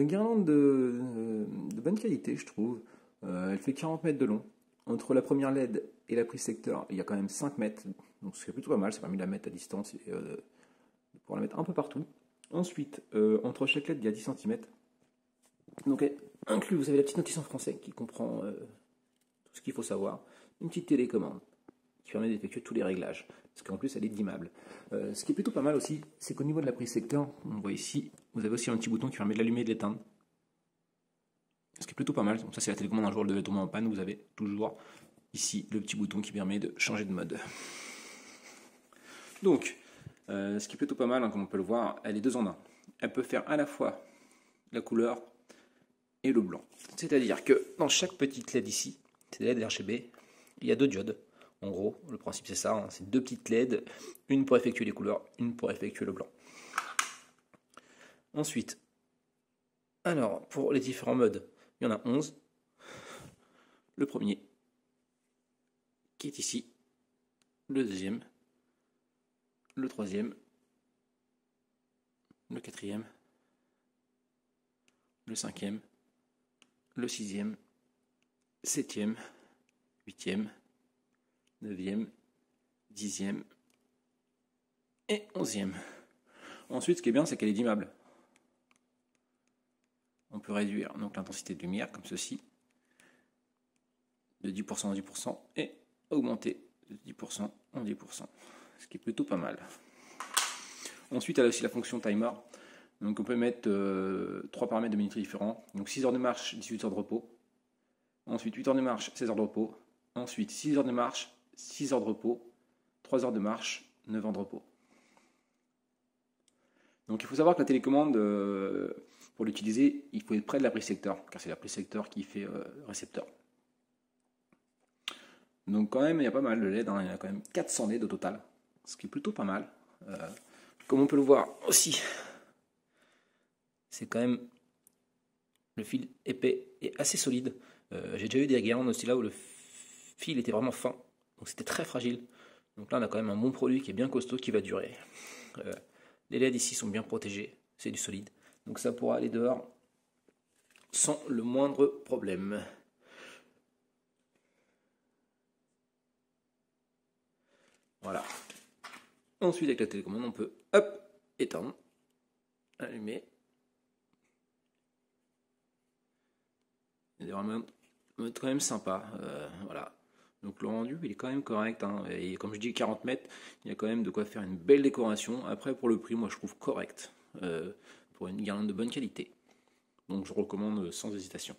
guirlande de bonne qualité, je trouve. Elle fait 40 mètres de long. Entre la première LED et la prise secteur, il y a quand même 5 mètres. Donc c'est plutôt pas mal, ça permet de la mettre à distance et de pouvoir la mettre un peu partout. Ensuite, entre chaque LED, il y a 10 cm. Donc inclus, vous avez la petite notice en français qui comprend tout ce qu'il faut savoir. Une petite télécommande qui permet d'effectuer tous les réglages, parce qu'en plus elle est dimmable. Ce qui est plutôt pas mal aussi, c'est qu'au niveau de la prise secteur, on voit ici, vous avez aussi un petit bouton qui permet de l'allumer et de l'éteindre. Ce qui est plutôt pas mal. Donc ça c'est la télécommande un jour elle devait tomber en panne, vous avez toujours ici le petit bouton qui permet de changer de mode. Donc, ce qui est plutôt pas mal, hein, comme on peut le voir, elle est 2 en 1. Elle peut faire à la fois la couleur et le blanc. C'est-à-dire que dans chaque petite LED ici, c'est des LED RGB, il y a 2 diodes. En gros, le principe c'est ça, hein, c'est 2 petites LED, une pour effectuer les couleurs, une pour effectuer le blanc. Ensuite, alors pour les différents modes, il y en a 11. Le premier, qui est ici, le deuxième, le troisième, le quatrième, le cinquième, le sixième, septième, huitième, 9e, 10e et 11e. Ensuite, ce qui est bien, c'est qu'elle est dimmable. On peut réduire donc l'intensité de lumière comme ceci, de 10% en 10%, et augmenter de 10% en 10%, ce qui est plutôt pas mal. Ensuite, elle a aussi la fonction timer. Donc on peut mettre 3 paramètres de minuterie différents. Donc 6 heures de marche, 18 heures de repos. Ensuite 8 heures de marche, 16 heures de repos. Ensuite 6 heures de marche, 6 heures de repos, 3 heures de marche, 9 heures de repos. Donc il faut savoir que la télécommande, pour l'utiliser, il faut être près de la prise secteur, car c'est la prise secteur qui fait récepteur. Donc quand même, il y a pas mal de LED, hein, il y a quand même 400 LED au total, ce qui est plutôt pas mal. Comme on peut le voir aussi, c'est quand même le fil épais et assez solide. J'ai déjà eu des guirlandes aussi là où le fil était vraiment fin, donc c'était très fragile. Donc là on a quand même un bon produit qui est bien costaud, qui va durer. Les LED ici sont bien protégés, c'est du solide, donc ça pourra aller dehors sans le moindre problème. Voilà. Ensuite avec la télécommande on peut hop, éteindre, allumer. C'est vraiment quand même sympa, voilà. Donc le rendu il est quand même correct, hein. Et comme je dis 40 mètres, il y a quand même de quoi faire une belle décoration. Après pour le prix moi je trouve correct, pour une guirlande de bonne qualité. Donc je recommande sans hésitation.